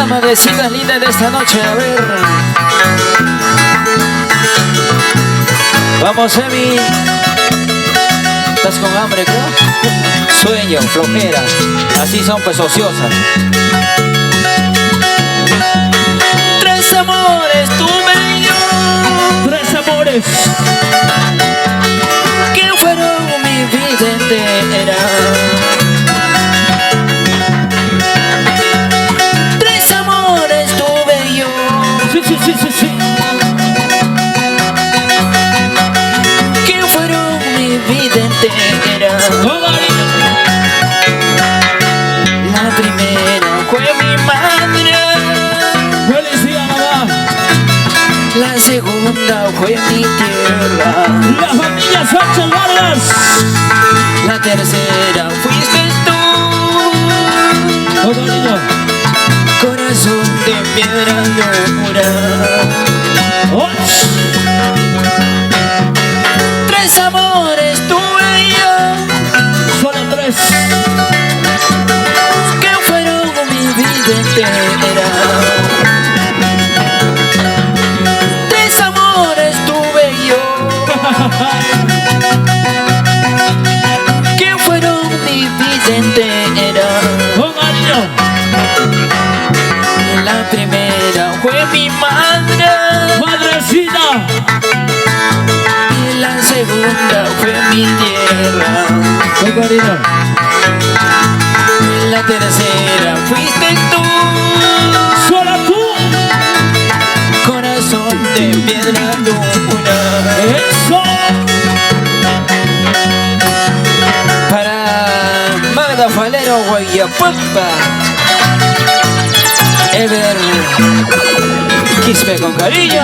las madrecitas lindas de esta noche, a ver. Vamos, Emi. ¿Estás con hambre, creo? Sueño, flojera. Así son, pues, ociosas. Tres amores tuve yo. Tres amores que fueron mi vida entera. Tres amores tuve yo. Sí. Que fueron mi vida entera. La primera fue mi madre. Felicidad, mamá. La segunda fue mi tierra. La familia Sánchez Vargas. La tercera fuiste tú. Corazón de piedra dura. Tres amores tuve yo. Solo tres. Que fueron mi vida entera. Tres amores tuve yo. Que fueron mi vida entera. La primera fue mi madre. Madrecita. Y la segunda fue mi tierra. La tercera fuiste tú. Solo tú. Corazón de piedra dura. Eso. Para Magda Falero, Guayapampa. Ever Quispe con cariño.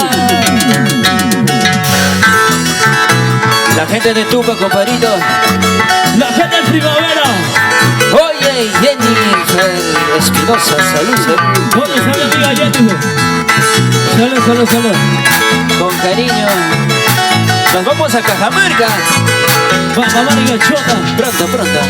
La gente de Tupa, compadrito. La gente de Primavera. Oye, Jennifer Espinosa, salud. ¿Dónde está mi amiga Jennifer? Salud. Con cariño. Nos vamos a Cajamarca. Cajamarca, Chota. Pronto.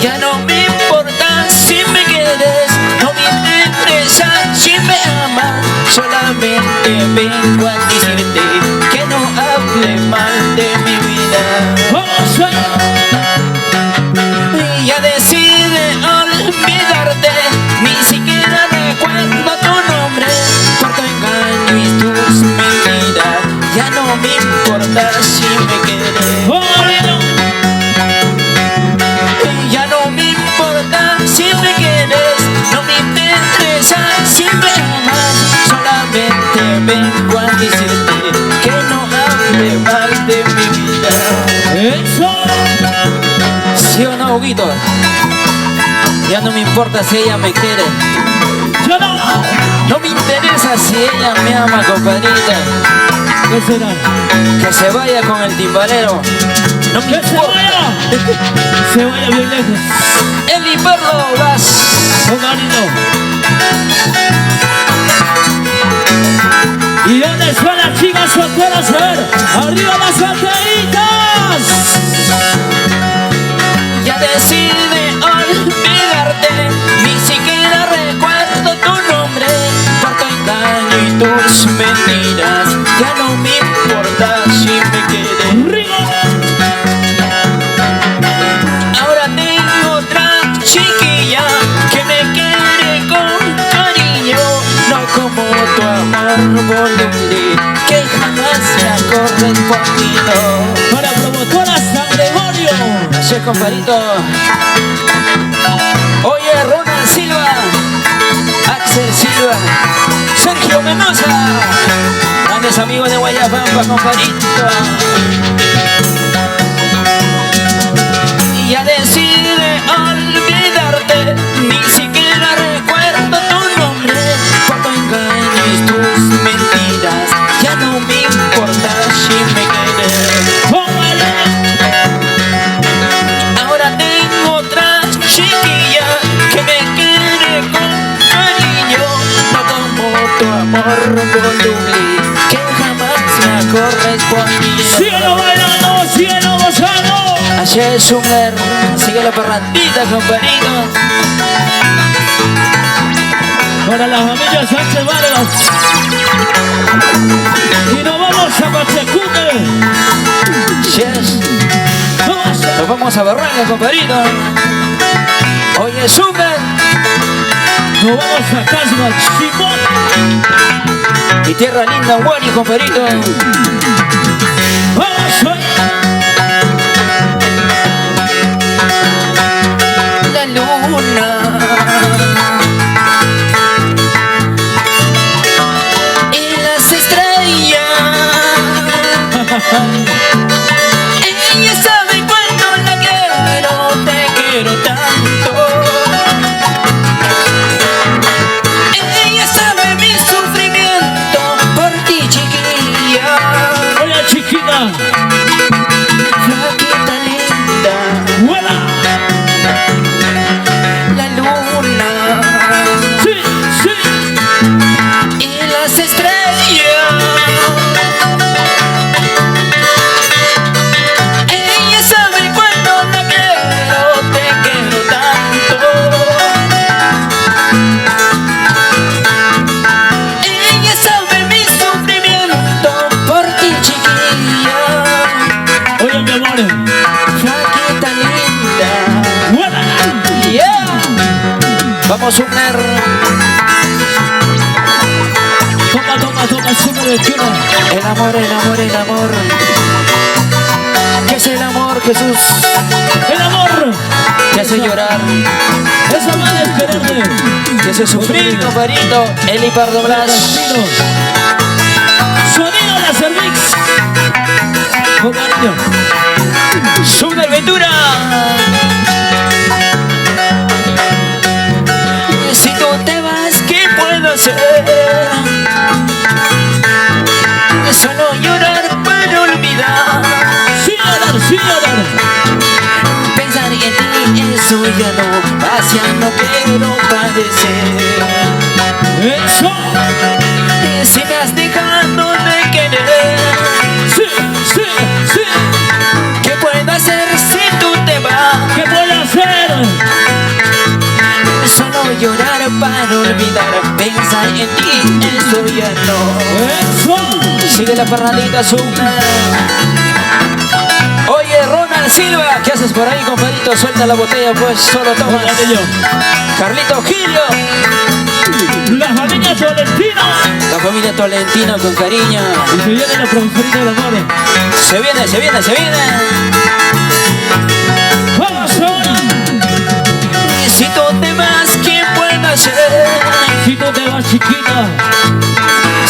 Ya no me importa si me quieres, no me interesa si me amas. Solamente vengo a decirte que no hable mal de mi vida. Vamos allá. Ya decide olvidarte, ni siquiera recuerdo tu nombre por tu engaño y tus mentiras. Ya no me importa si me quieres. Ya no me importa si me quieres, no me interesa si me amas. Solamente vengo a decirte que no hable mal de mi vida. Eso. ¿Sí o no, Huguito? Ya no me importa si ella me quiere. Yo no. No me interesa si ella me ama, compadrita. ¿Qué será? Que se vaya con el timbalero. No me ¡Que se importa. vaya! Se vaya bien lejos. El invierno vas. Con ánimo. ¿Y dónde están las chicas solteras? A ver, arriba las solteritas. Ya decide olvidarte, ni siquiera recuerdo tu nombre por tu engaño y tus mentiras. Ya no me importa si me quieres. Ahora tengo otra chiquilla que me quiere con cariño, no como tu amor voluble que jamás me ha correspondido. Para promotora San Gregorio. Sí, compadrito. Oye, Ronald Silva, Axel Silva, Sergio Mendoza, grandes amigos de Guayapampa, compadrito. Y ya decide olvidarte, ni siquiera recuerdo tu nombre por tu engaño y tus mentiras. Ya no me importa si me quieres. Ahora tengo otra chiquilla que me quiere con cariño, no como tu amor voluble que jamás me ha correspondido. Cielo bailando, cielo gozando. Así es, Summer, sigue Sigue la parrandita, compadrito. Para la familia Sánchez Vargas. Y nos vamos a Pachacute. Yes. Nos vamos a Barranca, compadrito. Oye, sube. Nos vamos a Casma, Chimón. Mi tierra linda, Wani, compadrito. Vamos hoy. La luna y las estrellas. Ella sabe cuánto la quiero, te quiero tanto. Ella sabe mi sufrimiento por ti, chiquilla. Oye, chiquita. Flaquita linda. ¡Vuela! La luna Sí, sí. y las estrellas. Ella sabe cuánto la quiero, te quiero tanto. Ella sabe mi sufrimiento por ti, chiquilla. Oye, mi amor. Flaquita linda. ¡Vuela! Yeah. Vamos a unir. Toma, toma, toma, sube de tierra. El amor, el amor, el amor. ¿Qué es el amor, Jesús? El amor. Te hace llorar, Esa madre es quererte. te hace sufrir, compadrito. Eli Pardo Blas. Sonido de la cervix. Con cariño. Sube Ventura. Si tú te vas, ¿qué puedo hacer? Solo llorar para olvidar. Sí, llorar, sí, llorar. Pensar en ti, eso ya no, hacia no quiero padecer. Eso. Si me has dejado de querer, Sí, sí, sí. ¿qué puedo hacer si tú te vas? ¿Qué puedo hacer? Solo llorar para olvidar, pensar en ti, eso ya no. Eso. Sigue la parrandita, sube. Oye, Ronald Silva, ¿qué haces por ahí, compadrito? Suelta la botella, pues solo Con tomas. cariño. Carlito Gilio, La familia Tolentino. la familia Tolentino con cariño. Y se viene la profesorita del amor. Se viene, se viene, se viene. Vamos hoy. Si tú te vas, ¿qué puedo hacer? Si tú te vas, chiquita.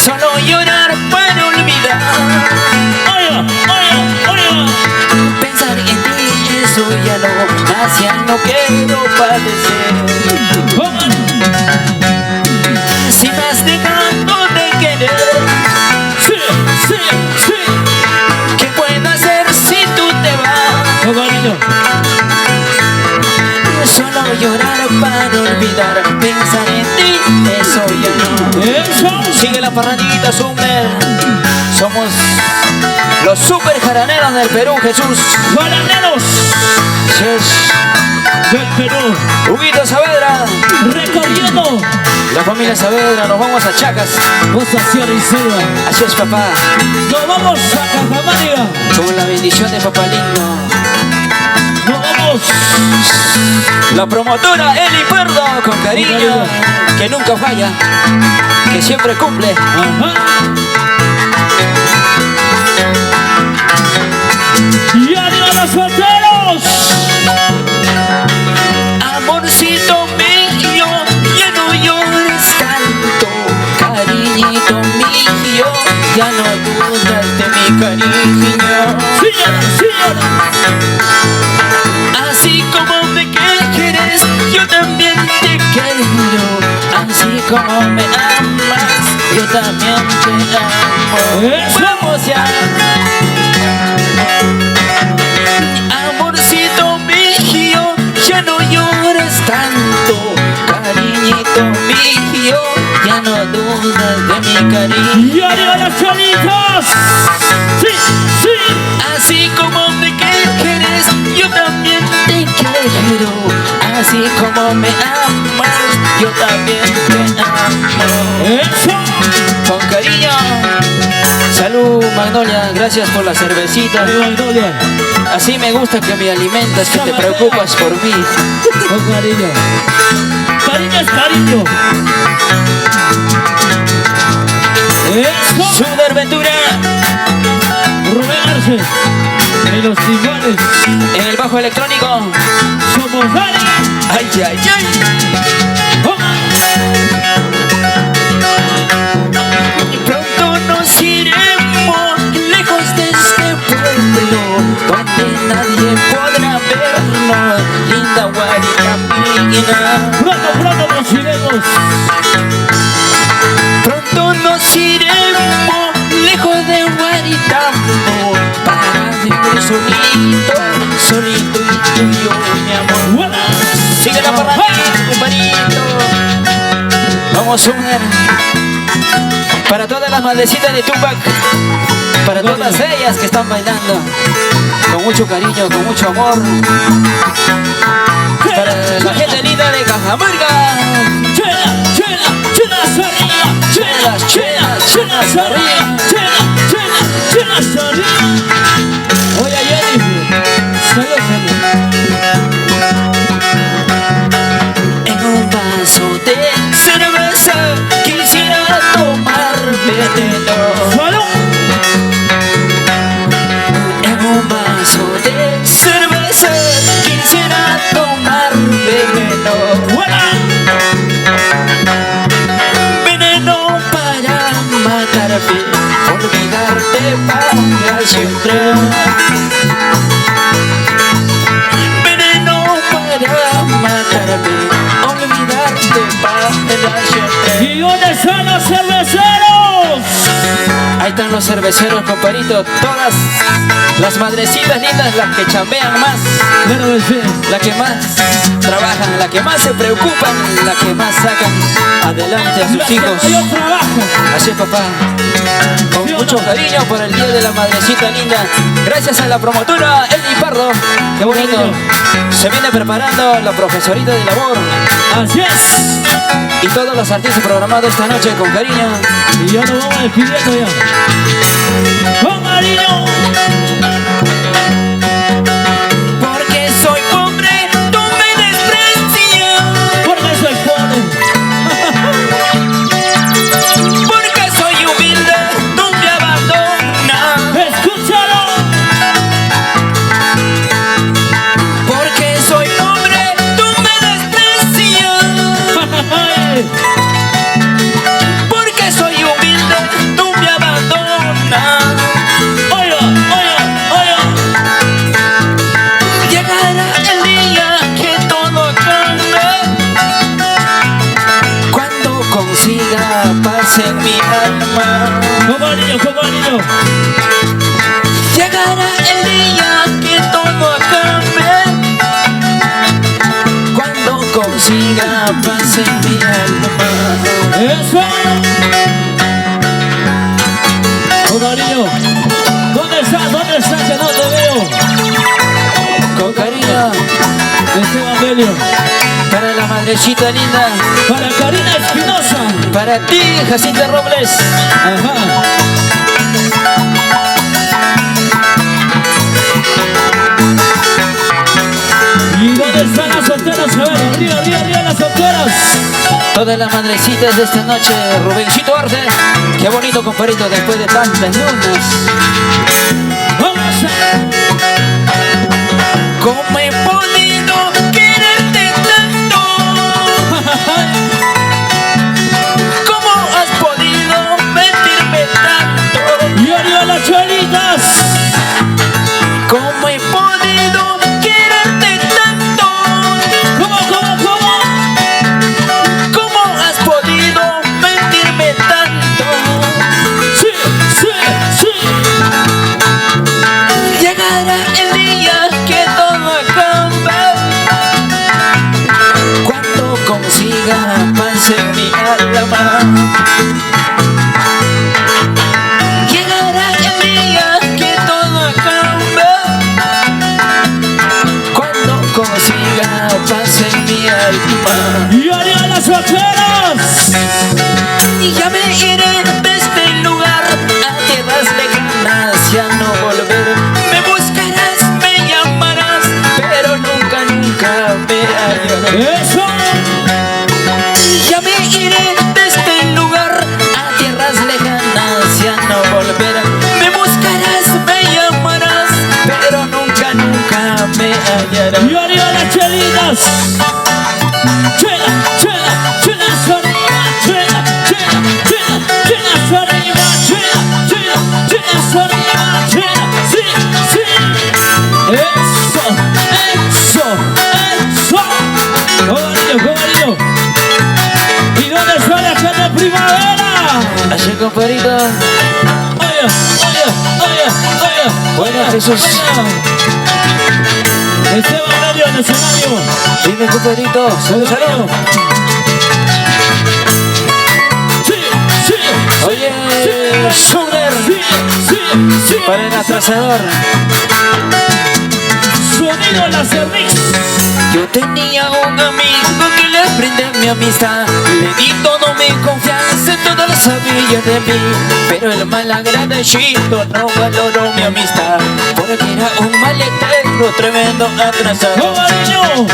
Solo llorar para olvidar. Oye, oye, oye. Pensar en ti, eso ya no, hacia no quiero padecer. Pongan. Si me has dejado de querer, Sí, sí, sí. ¿qué puedo hacer si tú te vas? Con cariño. Solo llorar para olvidar, pensar en ti, eso ya no. Eso. Sigue la parrandita, Sumner. Somos los super jaraneros del Perú, Jesús. Bananeros Yes. del Perú. Huguito Saavedra, Recorriendo. la familia Saavedra, nos vamos a Chacas. Costa Sierra y Selva. Así es, papá, Nos vamos a Cajamarca. con la bendición de papá lindo. Nos vamos. La promotora Eli Pardo, con cariño, que nunca falla, que siempre cumple. Ajá. Y arriba los solteros. Amorcito mío, ya no llores tanto. Cariñito mío, ya no dudas de mi cariño. Síguela, síguela. Así como me quieres, yo también te quiero. Así como me amas, yo también te amo. Eso. Vamos ya. Amorcito mío, ya no llores tanto. Cariñito mío, ya no dudas de mi cariño. Y arriba los cholitos. Sí, sí. Así como me quieres, yo también te quiero. como me amas, yo también te amo. Eso. Con cariño. Salud, Magnolia, gracias por la cervecita. Magnolia. Así me gusta que me alimentas, que te preocupas por mí. Con cariño. Cariño es cariño. Eso. Super Ventura. Rubén Arce. En los timbales. En el bajo electrónico. Somos Dani. Ay, ay, ay. Pronto nos iremos lejos de este pueblo donde nadie podrá vernos. Linda Guaricamina. Pronto nos iremos. Pronto nos iremos lejos de Guaritambo para vivir solito y tú y yo, mi amor. Buena. Sigue la parranda, compadrito. Vamos a unir para todas las madrecitas de Tupac, para todas ellas que están bailando con mucho cariño, con mucho amor. Para la gente linda de Cajamarca. Chelas arriba. Chelas arriba. Chelas arriba. Oye, Jennifer. Salud. En un vaso de cerveza quisiera tomar veneno. Salud. En un vaso de cerveza quisiera tomar veneno. Buena. Veneno para matarte, olvidarte para siempre. Veneno para matarte, olvidarte para siempre. ¿Y dónde están los cerveceros? Ahí están los cerveceros, compadrito. Todas las madrecitas lindas, las que chambean más, las que más trabajan, las que más se preocupan, las que más sacan adelante a sus hijos. Ellos trabajan. Así es, papá. Con mucho cariño por el Día de la Madrecita Linda. Gracias a la promotora Eli Pardo. Qué bonito. Se viene preparando la profesorita de labor. Así es. Y todos los artistas programados esta noche con cariño. Y ya nos vamos despidiendo ya. ¡Con cariño! Porque soy pobre, tú me desprecias. Porque soy pobre. Porque soy humilde, tú me abandonas. ¡Escúchalo! Porque soy pobre, tú me desprecias. Porque soy humilde, tú me abandonas. Oiga. Llegará el día que todo cambie, cuando consiga paz en mi alma. Como niño. Llegará el día que todo cambie, cuando consiga paz en mi alma. Eso. Con cariño. ¿Dónde estás? Que no te veo. Con cariño Esteban Belio. para la madrecita linda, Para Karina Espinosa. para ti, Jacinta Robles. Ajá. ¿Y dónde están las solteras? A ver, arriba las solteras. Todas las madrecitas de esta noche, Rubencito Arte. Qué bonito, compadrito, después de tantas lunas. Vamos ¿Cómo he podido quererte tanto? ¿Cómo has podido mentirme tanto? Y arriba las cholitas. ¿Cómo he podido quererte tanto? ¿Cómo? ¿Cómo has podido mentirme tanto? Sí. Llegará cama. Y arriba las solteras. Y ya me iré de este lugar a tierras lejanas, ya no volver. Me buscarás, me llamarás, pero nunca, nunca me hallarás. Eso. Y ya me iré de este lugar a tierras lejanas, ya no volver. Me buscarás, me llamarás, pero nunca, nunca me hallarás. Y arriba las chelitas. Chela, chela, chela arriba. Chela, chela, chela, chela arriba. Chela, chela, chela arriba. Chela, sí, sí. Eso, eso, eso. Cobarillo, cobarillo. ¿Y dónde suena acá de primavera? Así, compadrito. Oye, oye, oye, oye. Bueno, Jesús. Esteban Radio en el escenario. Dime, compadrito. Salud, salud. Sí, sí. Oye, Suner. Sí, sí, sí. Para el atrasador. Sonido Láser Mix. Yo tenía un amigo que le brindé mi amistad. Le di todo mi confianza, todo lo sabía de mí. Pero el mal agradecido no valoró mi amistad, porque era un maletero, tremendo atrasador. Cobarillo.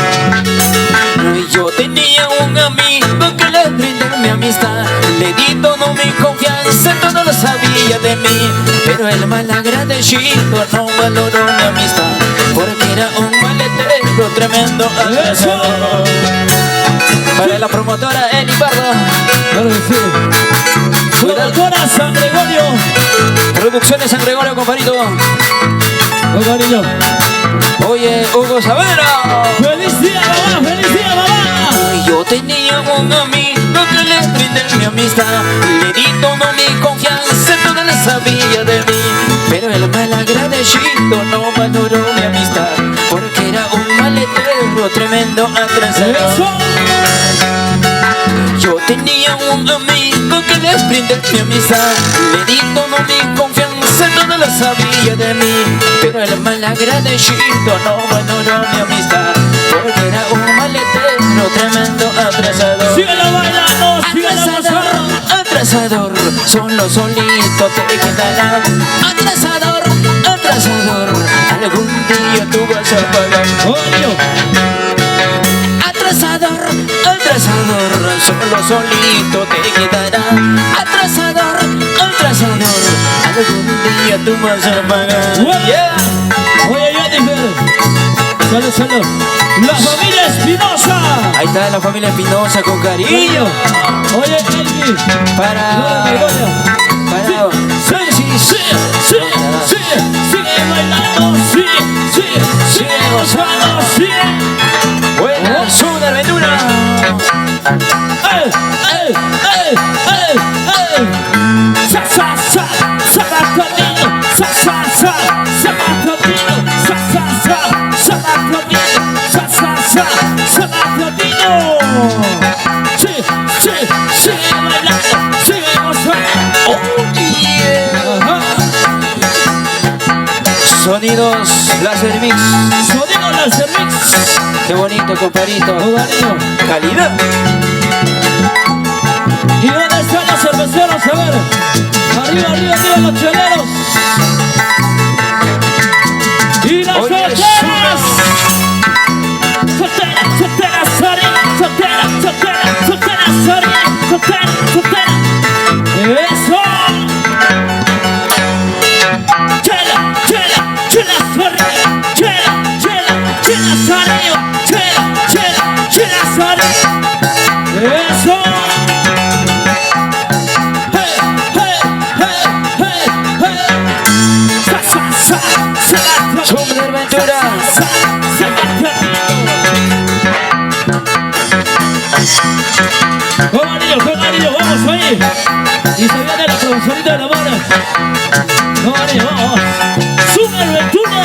Y yo tenía un amigo que le brindé mi amistad. Le di todo mi confianza, todo lo sabía de mí. Pero el mal agradecido no valoró mi amistad, porque era un maletero, tremendo atrasador. Para la promotora Eli Pardo. Claro que sí. Productora San Gregorio. Producciones San Gregorio, compadrito. Cobarillo. Oye, Hugo Savera. ¡Feliz día, mamá! ¡Feliz día, mamá! Yo tenía un amigo que le brindé mi amistad. Le di toda mi confianza, toda la sabía de mí. Pero el mal agradecido no valoró mi amistad, porque era un maletero, tremendo atrasador. ¡Eso! Yo tenía un amigo que le brindé mi amistad. Le di toda mi confianza, toda la sabía de mí. Pero el mal agradecido no valoró mi amistad, porque era un maletero, tremendo atrasador. ¡Síguelo bailando! ¡Síguelo Atrasador, gozando! atrasador, solo solito te quedará. Atrasador, atrasador, algún día tú vas a pagar. ¡Cobarillo! Atrasador, atrasador, solo solito te quedará. Atrasador, atrasador, algún día tú vas a pagar. Bueno. Yeah. Oye, Jennifer. Salud, salud. La familia Espinosa. Ahí está la familia Espinosa con cariño. Oye, Elvi. Para Sí, sí, sí, sí, sí, sigue bailando, sí, sí, sigue gozando, sí. buena Suner Ventura. ¡Ey, ey, ey, ey, ey! ¡Sa, sa, sa! ¡Sabatonino! ¡Sa, sa, sa! ¡Sabatonino! ¡Sa, sa, sa! ¡Sabatonino! ¡Sa, sa, sa! ¡Sabatonino! ¡Sí, sí, sigue bailando, sigue gozando! Oh, yeah. Ajá. Sonidos Láser Mix. Sonido Láser Mix. Qué bonito, compadrito. Cobarillo. Calidad. ¿Y dónde están los cerveceros? A ver. Arriba, arriba, arriba los cheleros. Y las Oye, solteras. Soltera, soltera, sorry. Soltera, soltera, soltera, sorry. Soltera, soltera. Eso. Chela, chela, chela, sorry. Chela, chela, chela, sorry. Chela, chela, chela, sorry. Eso. Hey, hey, hey, hey, hey. Sa, sa, sa, sa, sa. Suner Ventura. Sa, sa, Cobarillo, vamos ahí. Y se viene la produccionita de la mano. Cobarillo, vamos. Suner Ventura.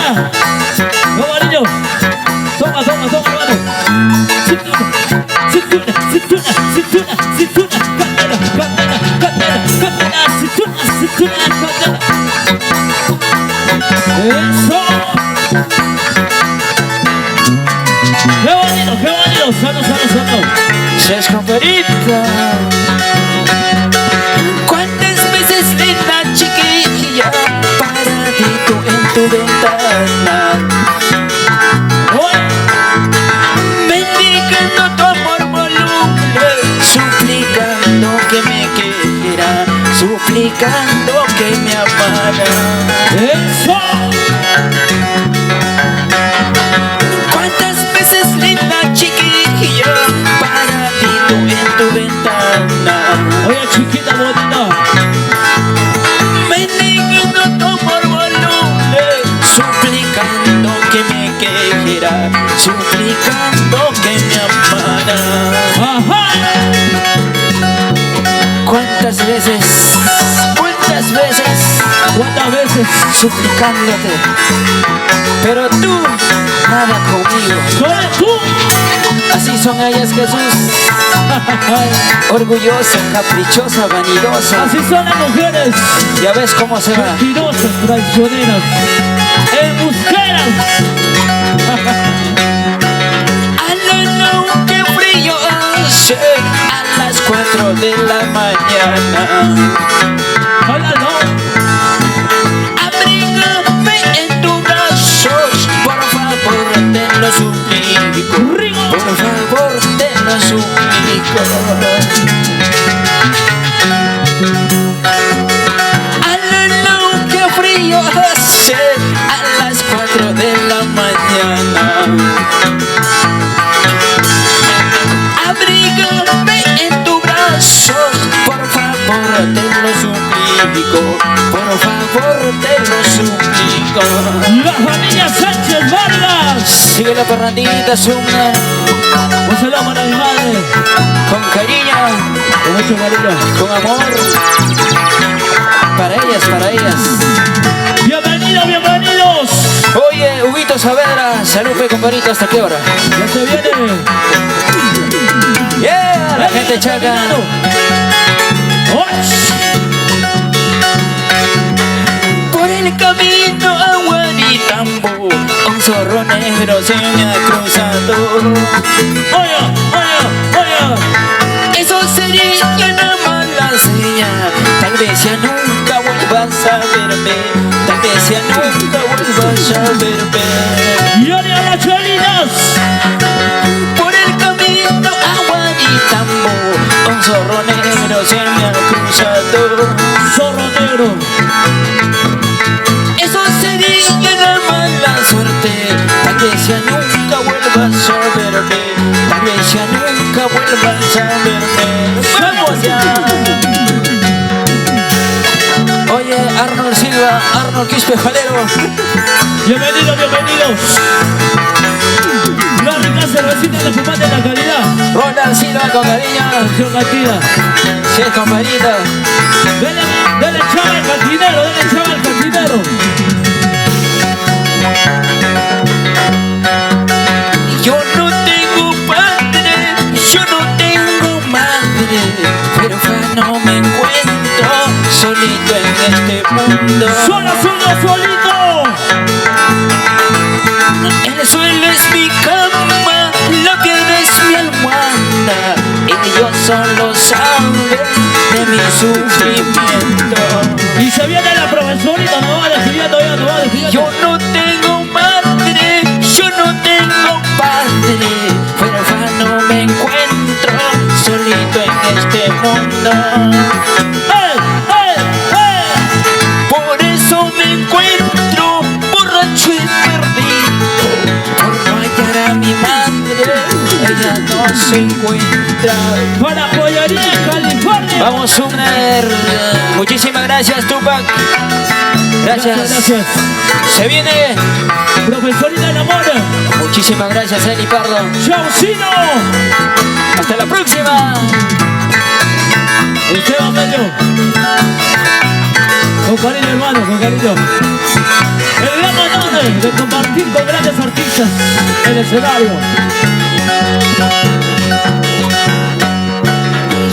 Cobarillo. Toma, toma, toma, mano. Cintura, cintura, cintura, cintura, cadera, cadera, cadera, cadera, cintura, cintura, cadera. Eso. Qué bonito, qué bonito. Salud. Seas comparita. ¿Cuántas veces linda chiquilla paradito en tu ventana? Mendigando tu amor voluble, suplicando que me quiera, suplicando que me amara. ¡Eso! ¿Cuántas veces linda chiquilla paradito en tu ventana? Oye, chiquita bonita. Mendigando tu amor voluble, suplicando que me quiera, suplicando que me amara. Ajá. ¿Cuántas veces suplicándote? Pero tú, nada conmigo. Solo tú. Así son ellas, Jesús. Orgullosa, caprichosa, vanidosa. Así son las mujeres. Ya ves cómo se va. Mentirosas, traicioneras, embusqueras. Alala, qué frío hace a las 4 de la mañana. Hola, no. Abrígame en tus brazos, por favor, te lo suplico. Por favor, te lo suplico. Alala, qué frío hace a las 4 de la mañana. Abrígame en tus brazos, por favor, te lo suplico. Por favor, te lo suplico. La familia Sánchez Vargas. Sigue la parrandita, Sumna, Un saludo para mi madre. con cariño, Con mucho cariño. con amor. Para ellas. Bienvenidos. Oye, Huguito Saavedra, salud, compadrito, ¿hasta qué hora? Ya se viene. Yeah, la gente chaca. Por el camino a Guanitambo, un zorro negro se me ha cruzado. Oye. Eso sería una mala señal. Tal vez ya nunca vuelvas a verme. Tal vez ya nunca vuelvas a verme. Y ahora las cholinas. Por el camino a Guanitambo, un zorro negro se me ha cruzado. Zorro negro. Eso sería una mala suerte. Tal vez ya nunca vuelvas a verme. Tal vez ya nunca vuelvas a verme. ¡Vamos ya! Oye, Arnold Silva, Arnold Quispe Jalero. Bienvenidos. La rica cervecita de fumante de la calidad. Ronald Silva con cariño. Acción Cantida. Sí, compadrito. Dale chava al cantinero. Yo no tengo padre, yo no tengo madre, pero no me encuentro solito en este mundo. Solito. El suelo es mi cama, la piedra es mi almohada, ellos solo saben de mi sufrimiento. Y se viene la profesorita, no va desviando. Yo no tengo madre, yo no tengo padre, pero no me encuentro solito en este mundo. Por eso me encuentro borracho y perdido, por no hallar a mi madre, ella no se encuentra. Para Pollería, California. Vamos, Sumner. Muchísimas gracias, Tupac. Gracias. Se viene. Profesorita del amor. Muchísimas gracias, Eli Pardo. Chaucino. Hasta la próxima. Esteban Bello. Con cariño, hermano, con cariño. El gran honor de compartir con grandes artistas el escenario.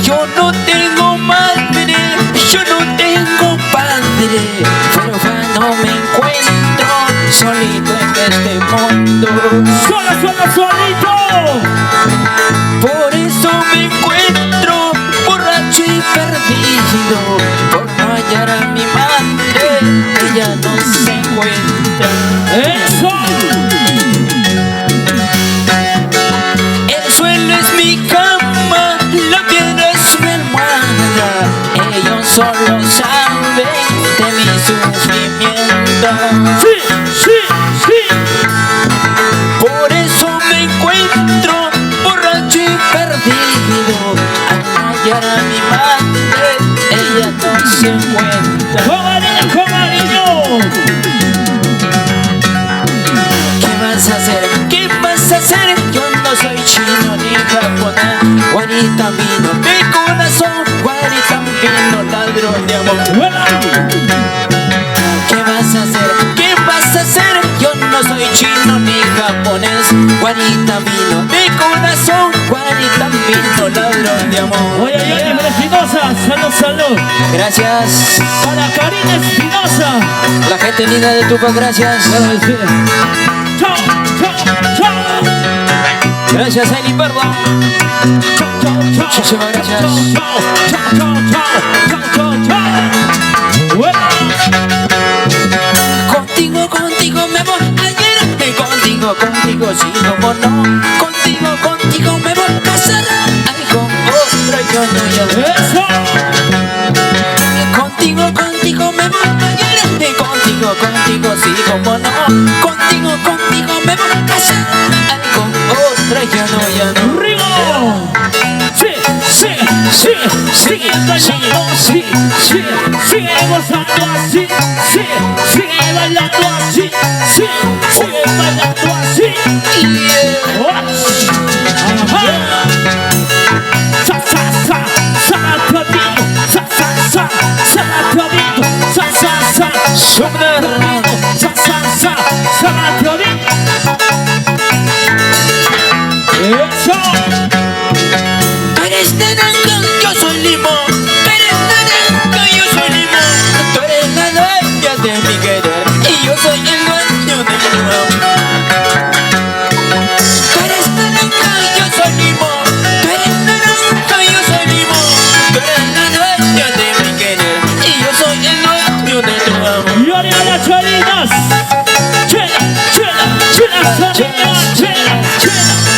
Yo no tengo madre, yo no tengo padre, pero no me encuentro solito en este mundo. Solito. perdido por no hallar a mi madre. Ella no se encuentra. ¡Eso! El suelo es mi cama, la piedra es mi almohada. Ellos solo saben de mi sufrimiento. ¡Sí, sí, sí! Por eso me encuentro borracho y perdido. Al no hallar a mi madre, ella no se encuentra. ¡Comadillo! ¿Qué vas a hacer? ¿Qué vas a hacer? Yo no soy chino ni japonés. Guarita vino mi corazón, guarita vino ladrón de amor. ¿Qué vas a hacer? ¿Qué vas a hacer? Yo no soy chino ni japonés. Guarita vino mi corazón, guarita vino ladrón de amor. Oye, Espinosa, salud, salud. Gracias. Para Karina Espinosa. La gente linda de Tupac, gracias. Chao, chao, chao. Gracias, Eli, perdón. Chao, chao, chao. Muchísimas gracias. Chao, chao, chao, chao, chao, chao. Bueno. Contigo me voy ayer. Contigo sí, como no. Contigo me voy a casar. Ay, con otra yo no ya. Eso. Contigo me voy ayer. Contigo sí, como no. Contigo me voy a casar. Ay, con otra yo no ya no. Rigo. Sí, sí, sí, sigue bailando así, sí, sigue gozando así, sí, sigue bailando así, sí, sigue bailando así. Ajá. Sa, sa, sa, sa, rapidito, sa, sa, sa, sa, rapidito, sa, sa, sa, Sumner. sa, sa, sa, sa, rapidito. Eso. Tú eres naranja, yo soy limón. Tú eres naranja, yo soy limón. Tú eres la dueña de mi querer y yo soy el dueño de tu amor. Tú eres naranja, yo soy limón. Tú eres naranja, yo soy limón. Tú eres la dueña de mi querer y yo soy el dueño de tu amor. Y arriba las chelitas. Chela, chela, chelas arriba, chela, chela,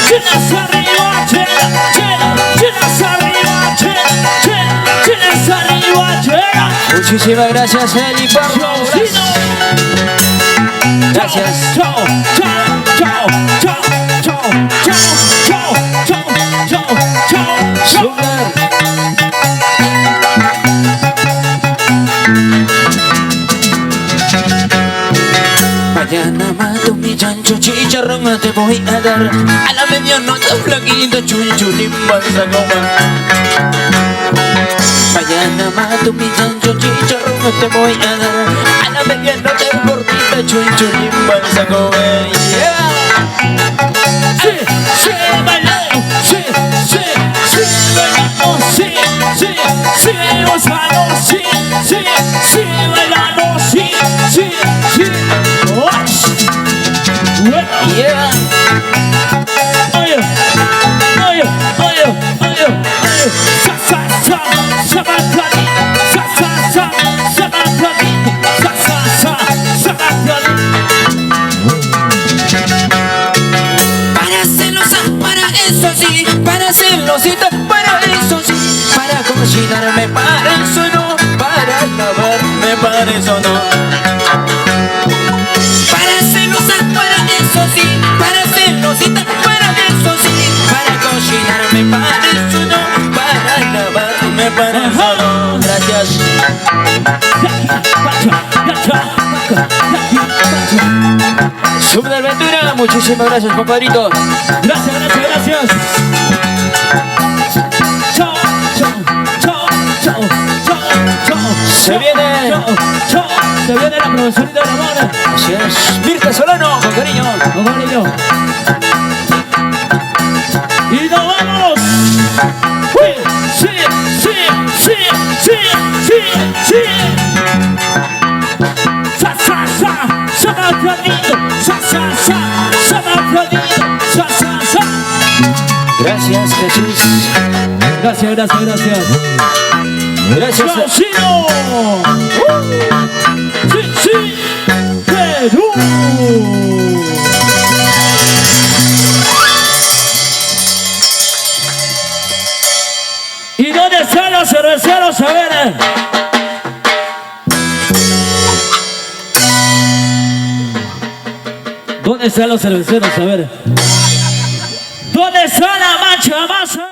chelas arriba, chela, chela, chelas arriba, chela, chela, chelas arriba, chela. Muchísimas gracias, Eli, por favor. Gracias. Chao, chao, chao, chao, chao, chao, chao, chao, chao, chao, chao. Sumner. Mañana mato mi chancho, chicharrón te voy a dar. A la medianoche flaquita, chunchulín vas a comer. Mañana mato mi chancho, chicharrón te voy a dar. A la medianoche gordita, chunchulín vas a comer. Yeah. Sí, sí, bailando, sí, sí, sí, bailando, sí, sí, sí, gozando, sí, sí, sí, bailando, sí, sí, sí. Yeah. Oye, oye, oye, oye, oye, sa, sa, sa, sa, bacali, sa, sa, sa, sa, bacali, sa, sa, sa, sa, bacali. Para eso sí, para celosita, para eso sí, para cocinarme, para eso no, para lavarme, para eso no. Para celosa, para eso sí, para celosita, para eso sí, para cocinarme, para eso no, para lavarme, para eso no. Gracias. Sumner Ventura, muchísimas gracias, compadrito. Gracias, gracias, gracias. Chao, chao, chao, chao, chao, chao. Se viene. Chao, chao. Se viene la profesorita de la mano. Así es. Mirta Solano, con cariño. Con cariño. Y nos vamos. Sí, sí, sí, sí, sí, sí, sí. Sa, sa, sa, sa, bacalito. Sa, sa, sa, sa, bacalito. Sa, sa, sa. Gracias, Jesús. Gracias, gracias, gracias. Gracias. ¡Chaucino! ¡Sí, sí! ¡Perú! ¿Y dónde están los cerveceros? A ver. ¿Dónde están los cerveceros? A ver. ¿Dónde está la mancha más?